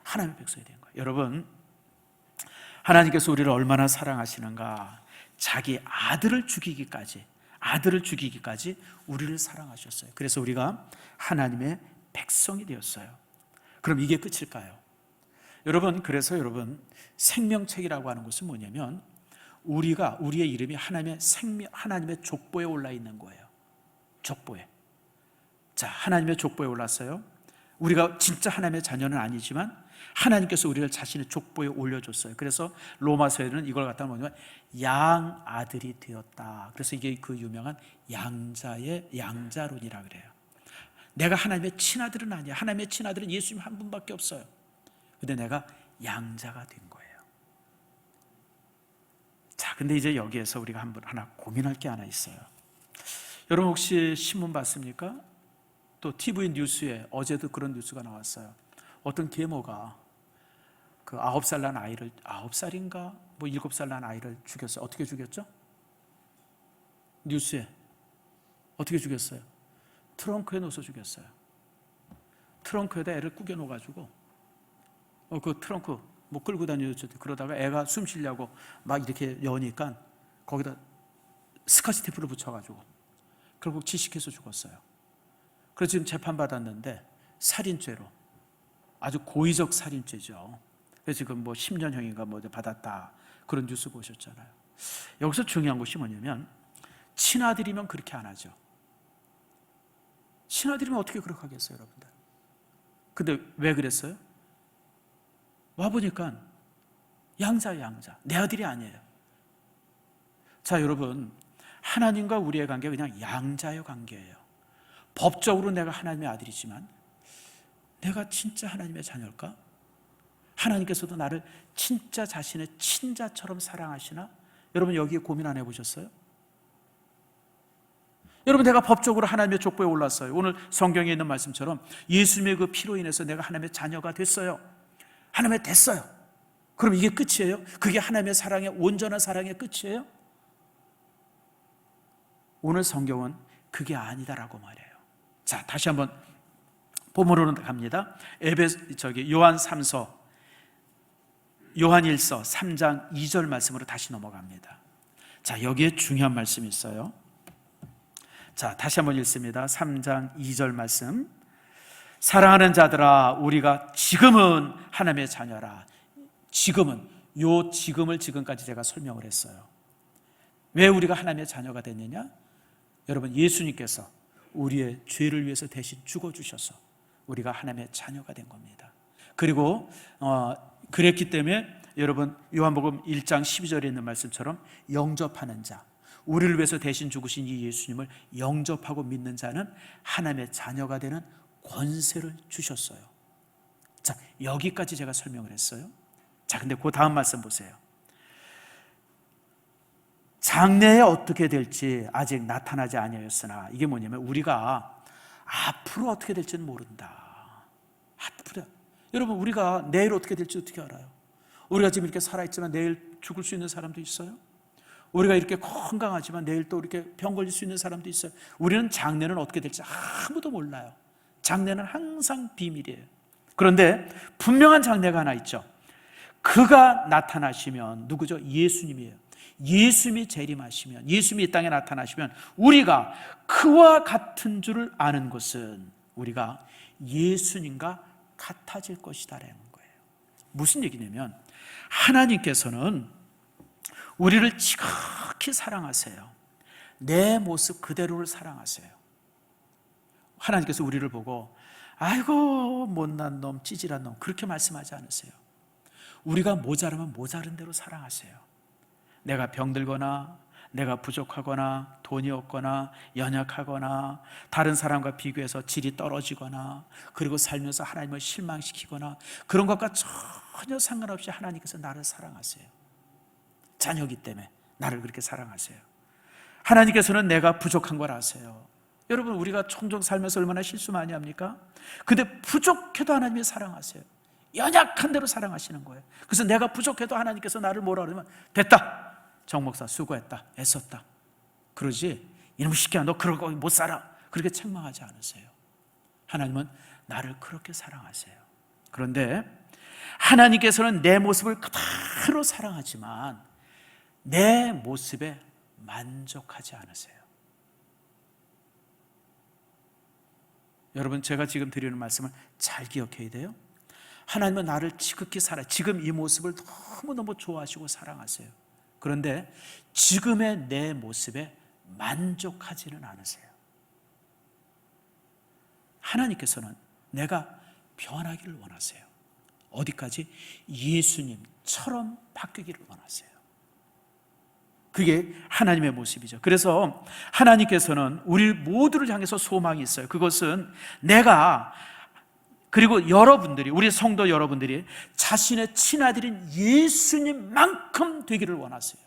하나님의 백성이 된 거예요. 여러분, 하나님께서 우리를 얼마나 사랑하시는가. 자기 아들을 죽이기까지 우리를 사랑하셨어요. 그래서 우리가 하나님의 백성이 되었어요. 그럼 이게 끝일까요? 그래서 여러분, 생명책이라고 하는 것은 뭐냐면 우리의 이름이 하나님의 족보에 올라 있는 거예요. 족보에. 자, 하나님의 족보에 올랐어요. 우리가 진짜 하나님의 자녀는 아니지만 하나님께서 우리를 자신의 족보에 올려줬어요. 그래서 로마서에는 이걸 갖다가 뭐냐면 양아들이 되었다. 그래서 이게 그 유명한 양자론이라 그래요. 내가 하나님의 친아들은 아니야. 하나님의 친아들은 예수님 한 분밖에 없어요. 근데 내가 양자가 된 거예요. 자, 근데 이제 여기에서 우리가 하나 고민할 게 하나 있어요. 여러분 혹시 신문 봤습니까? 또 TV 뉴스에 어제도 그런 뉴스가 나왔어요. 어떤 계모가 그 9살 난 아이를 9살인가 7살 난 아이를 죽였어요. 어떻게 죽였죠? 뉴스에 어떻게 죽였어요? 트렁크에 넣어서 죽였어요. 트렁크에다 애를 구겨 놓아가지고 그 트렁크 끌고 다니죠. 그러다가 애가 숨 쉬려고 막 이렇게 여니까 거기다 스카치 테이프를 붙여가지고 결국 질식해서 죽었어요. 그래서 지금 재판받았는데 살인죄로 아주 고의적 살인죄죠. 그래서 지금 10년형인가 받았다. 그런 뉴스 보셨잖아요. 여기서 중요한 것이 뭐냐면 친아들이면 그렇게 안 하죠. 친아들이면 어떻게 그렇게 하겠어요, 여러분들? 근데 왜 그랬어요? 와보니까 양자. 내 아들이 아니에요. 자, 여러분, 하나님과 우리의 관계가 그냥 양자의 관계예요. 법적으로 내가 하나님의 아들이지만 내가 진짜 하나님의 자녀일까? 하나님께서도 나를 진짜 자신의 친자처럼 사랑하시나? 여러분 여기에 고민 안 해보셨어요? 여러분, 내가 법적으로 하나님의 족보에 올랐어요. 오늘 성경에 있는 말씀처럼 예수님의 그 피로 인해서 내가 하나님의 자녀가 됐어요. 하나님의 됐어요. 그럼 이게 끝이에요? 그게 하나님의 사랑의 온전한 사랑의 끝이에요? 오늘 성경은 그게 아니다라고 말해요. 자, 다시 한번 본문으로 갑니다. 요한 3서, 요한 1서 3장 2절 말씀으로 다시 넘어갑니다. 자, 여기에 중요한 말씀이 있어요. 자, 다시 한번 읽습니다. 3장 2절 말씀. 사랑하는 자들아, 우리가 지금은 하나님의 자녀라. 지금은, 요 지금을 지금까지 제가 설명을 했어요. 왜 우리가 하나님의 자녀가 됐느냐? 여러분, 예수님께서 우리의 죄를 위해서 대신 죽어주셔서 우리가 하나님의 자녀가 된 겁니다. 그리고 그랬기 때문에 여러분, 요한복음 1장 12절에 있는 말씀처럼 영접하는 자, 우리를 위해서 대신 죽으신 이 예수님을 영접하고 믿는 자는 하나님의 자녀가 되는 권세를 주셨어요. 자, 여기까지 제가 설명을 했어요. 자, 근데 그 다음 말씀 보세요. 장래에 어떻게 될지 아직 나타나지 아니하였으나, 이게 뭐냐면 우리가 앞으로 어떻게 될지는 모른다. 앞으로. 여러분, 우리가 내일 어떻게 될지 어떻게 알아요? 우리가 지금 이렇게 살아있지만 내일 죽을 수 있는 사람도 있어요. 우리가 이렇게 건강하지만 내일 또 이렇게 병 걸릴 수 있는 사람도 있어요. 우리는 장래는 어떻게 될지 아무도 몰라요. 장래는 항상 비밀이에요. 그런데 분명한 장래가 하나 있죠. 그가 나타나시면, 누구죠? 예수님이에요. 예수님이 재림하시면, 예수님이 이 땅에 나타나시면 우리가 그와 같은 줄을 아는 것은 우리가 예수님과 같아질 것이다라는 거예요. 무슨 얘기냐면 하나님께서는 우리를 지극히 사랑하세요. 내 모습 그대로를 사랑하세요. 하나님께서 우리를 보고 아이고 못난 놈, 찌질한 놈, 그렇게 말씀하지 않으세요. 우리가 모자라면 모자른 대로 사랑하세요. 내가 병들거나 내가 부족하거나 돈이 없거나 연약하거나 다른 사람과 비교해서 질이 떨어지거나 그리고 살면서 하나님을 실망시키거나 그런 것과 전혀 상관없이 하나님께서 나를 사랑하세요. 자녀이기 때문에 나를 그렇게 사랑하세요. 하나님께서는 내가 부족한 걸 아세요. 여러분, 우리가 종종 살면서 얼마나 실수 많이 합니까? 근데 부족해도 하나님이 사랑하세요. 연약한 대로 사랑하시는 거예요. 그래서 내가 부족해도 하나님께서 나를 뭐라 그러면 됐다, 정 목사 수고했다, 애썼다, 그러지 이놈 시끼야 너 그러고 못 살아, 그렇게 책망하지 않으세요. 하나님은 나를 그렇게 사랑하세요. 그런데 하나님께서는 내 모습을 그대로 사랑하지만 내 모습에 만족하지 않으세요. 여러분, 제가 지금 드리는 말씀을 잘 기억해야 돼요. 하나님은 나를 지극히 사랑해요. 지금 이 모습을 너무너무 좋아하시고 사랑하세요. 그런데 지금의 내 모습에 만족하지는 않으세요. 하나님께서는 내가 변하기를 원하세요. 어디까지? 예수님처럼 바뀌기를 원하세요. 그게 하나님의 모습이죠. 그래서 하나님께서는 우리 모두를 향해서 소망이 있어요. 그것은 내가, 그리고 여러분들이, 우리 성도 여러분들이 자신의 친아들인 예수님만큼 되기를 원하세요.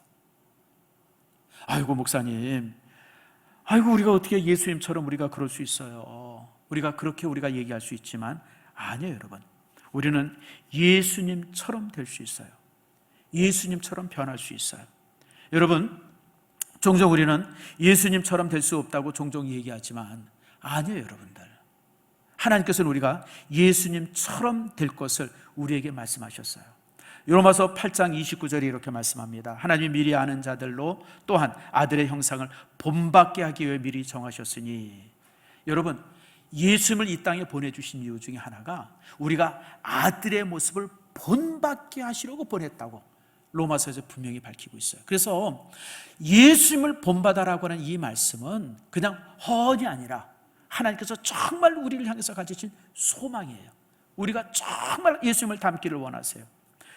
아이고 목사님, 아이고 우리가 어떻게 예수님처럼 우리가 그럴 수 있어요. 우리가 그렇게 우리가 얘기할 수 있지만 아니에요. 여러분, 우리는 예수님처럼 될 수 있어요. 예수님처럼 변할 수 있어요. 여러분, 종종 우리는 예수님처럼 될 수 없다고 종종 얘기하지만 아니에요. 여러분들, 하나님께서는 우리가 예수님처럼 될 것을 우리에게 말씀하셨어요. 로마서 8장 29절에 이렇게 말씀합니다. 하나님이 미리 아는 자들로 또한 아들의 형상을 본받게 하기 위해 미리 정하셨으니. 여러분, 예수님을 이 땅에 보내주신 이유 중에 하나가 우리가 아들의 모습을 본받게 하시려고 보냈다고 로마서에서 분명히 밝히고 있어요. 그래서 예수님을 본받아라고 하는 이 말씀은 그냥 허언이 아니라 하나님께서 정말 우리를 향해서 가지신 소망이에요. 우리가 정말 예수님을 닮기를 원하세요.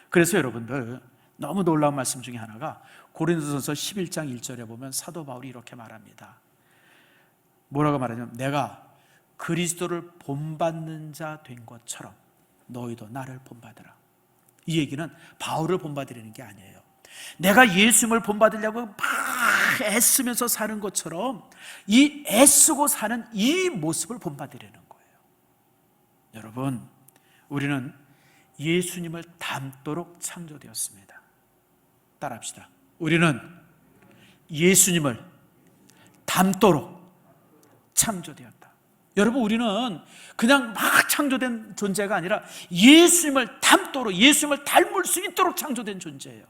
그래서 여러분들, 너무 놀라운 말씀 중에 하나가 고린도전서 11장 1절에 보면 사도 바울이 이렇게 말합니다. 뭐라고 말하냐면 내가 그리스도를 본받는 자 된 것처럼 너희도 나를 본받으라. 이 얘기는 바울을 본받으려는 게 아니에요. 내가 예수님을 본받으려고 막 애쓰면서 사는 것처럼 이 애쓰고 사는 이 모습을 본받으려는 거예요. 여러분, 우리는 예수님을 닮도록 창조되었습니다. 따라합시다. 우리는 예수님을 닮도록 창조되었다. 여러분, 우리는 그냥 막 창조된 존재가 아니라 예수님을 닮도록, 예수님을 닮을 수 있도록 창조된 존재예요.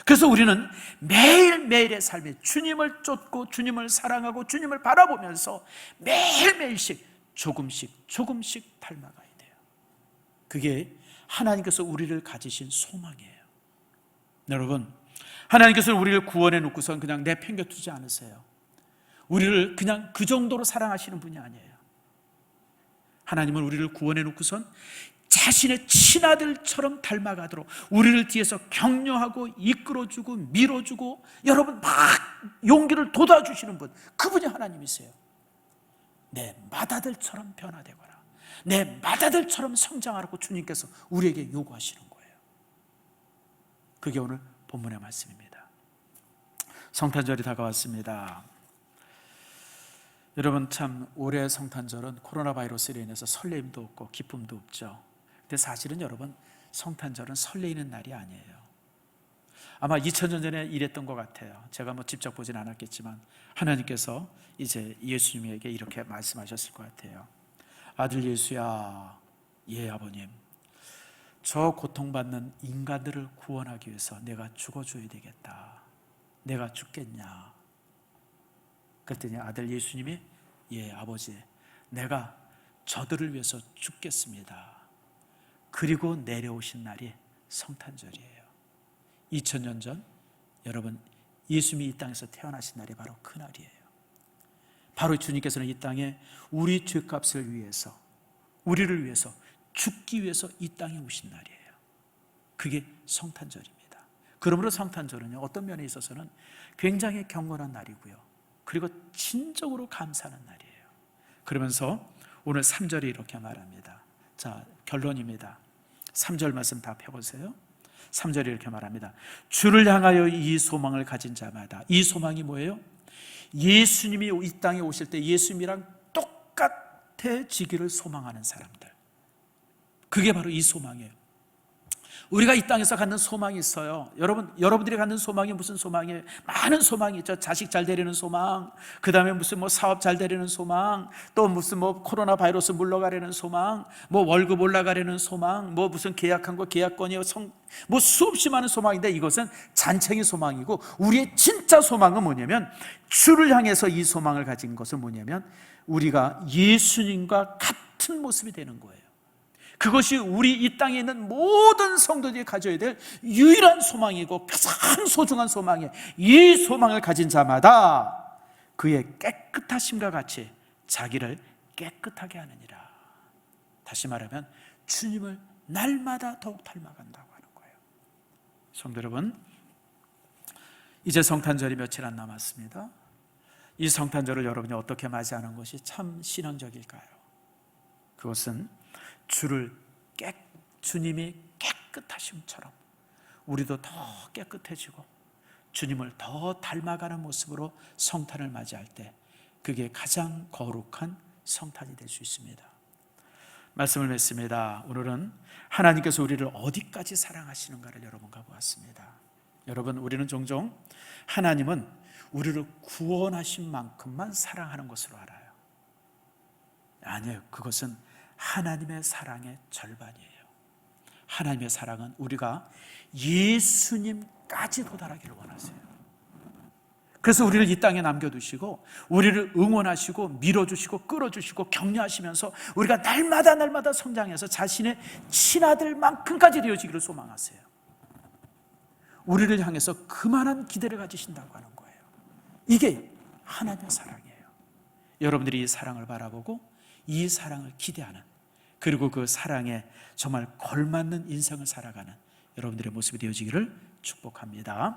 그래서 우리는 매일매일의 삶에 주님을 쫓고 주님을 사랑하고 주님을 바라보면서 매일매일씩 조금씩 닮아가야 돼요. 그게 하나님께서 우리를 가지신 소망이에요. 여러분, 하나님께서 우리를 구원해 놓고선 그냥 내팽겨두지 않으세요. 우리를 그냥 그 정도로 사랑하시는 분이 아니에요. 하나님은 우리를 구원해 놓고선 자신의 친아들처럼 닮아가도록 우리를 뒤에서 격려하고 이끌어주고 밀어주고 여러분 막 용기를 돋아주시는 분, 그분이 하나님이세요. 내 맏아들처럼 변화되거라, 내 맏아들처럼 성장하라고 주님께서 우리에게 요구하시는 거예요. 그게 오늘 본문의 말씀입니다. 성탄절이 다가왔습니다. 여러분, 참 올해 성탄절은 코로나 바이러스로 인해서 설레임도 없고 기쁨도 없죠. 근데 사실은 여러분, 성탄절은 설레이는 날이 아니에요. 아마 2000년 전에 이랬던 것 같아요. 제가 직접 보진 않았겠지만 하나님께서 이제 예수님에게 이렇게 말씀하셨을 것 같아요. 아들 예수야, 예 아버님, 저 고통받는 인간들을 구원하기 위해서 내가 죽어줘야 되겠다. 내가 죽겠냐? 그랬더니 아들 예수님이 예 아버지, 내가 저들을 위해서 죽겠습니다. 그리고 내려오신 날이 성탄절이에요. 2000년 전 여러분, 예수님이 이 땅에서 태어나신 날이 바로 그 날이에요. 바로 주님께서는 이 땅에 우리 죄값을 위해서, 우리를 위해서 죽기 위해서 이 땅에 오신 날이에요. 그게 성탄절입니다. 그러므로 성탄절은요, 어떤 면에 있어서는 굉장히 경건한 날이고요, 그리고 진정으로 감사하는 날이에요. 그러면서 오늘 3절이 이렇게 말합니다. 자, 결론입니다. 3절 말씀 다 펴보세요. 3절이 이렇게 말합니다. 주를 향하여 이 소망을 가진 자마다, 이 소망이 뭐예요? 예수님이 이 땅에 오실 때 예수님이랑 똑같아지기를 소망하는 사람들, 그게 바로 이 소망이에요. 우리가 이 땅에서 갖는 소망이 있어요. 여러분들이 갖는 소망이 무슨 소망이에요? 많은 소망이 있죠. 자식 잘 되려는 소망, 그 다음에 무슨 사업 잘 되려는 소망, 또 무슨 코로나 바이러스 물러가려는 소망, 월급 올라가려는 소망, 무슨 계약한 거 계약권이 수없이 많은 소망인데, 이것은 잔챙이 소망이고, 우리의 진짜 소망은 뭐냐면, 주를 향해서 이 소망을 가진 것은 뭐냐면, 우리가 예수님과 같은 모습이 되는 거예요. 그것이 우리 이 땅에 있는 모든 성도들이 가져야 될 유일한 소망이고 가장 소중한 소망이에요. 이 소망을 가진 자마다 그의 깨끗하심과 같이 자기를 깨끗하게 하느니라. 다시 말하면 주님을 날마다 더욱 닮아간다고 하는 거예요. 성도 여러분, 이제 성탄절이 며칠 안 남았습니다. 이 성탄절을 여러분이 어떻게 맞이하는 것이 참 신앙적일까요? 그것은 주님이 깨끗하심처럼 우리도 더 깨끗해지고 주님을 더 닮아가는 모습으로 성탄을 맞이할 때, 그게 가장 거룩한 성탄이 될 수 있습니다. 말씀을 맺습니다. 오늘은 하나님께서 우리를 어디까지 사랑하시는가를 여러분과 보았습니다. 여러분, 우리는 종종 하나님은 우리를 구원하신 만큼만 사랑하는 것으로 알아요. 아니에요. 그것은 하나님의 사랑의 절반이에요. 하나님의 사랑은 우리가 예수님까지 도달하기를 원하세요. 그래서 우리를 이 땅에 남겨두시고 우리를 응원하시고 밀어주시고 끌어주시고 격려하시면서 우리가 날마다 성장해서 자신의 친아들만큼까지 되어지기를 소망하세요. 우리를 향해서 그만한 기대를 가지신다고 하는 거예요. 이게 하나님의 사랑이에요. 여러분들이 이 사랑을 바라보고 이 사랑을 기대하는, 그리고 그 사랑에 정말 걸맞는 인생을 살아가는 여러분들의 모습이 되어지기를 축복합니다.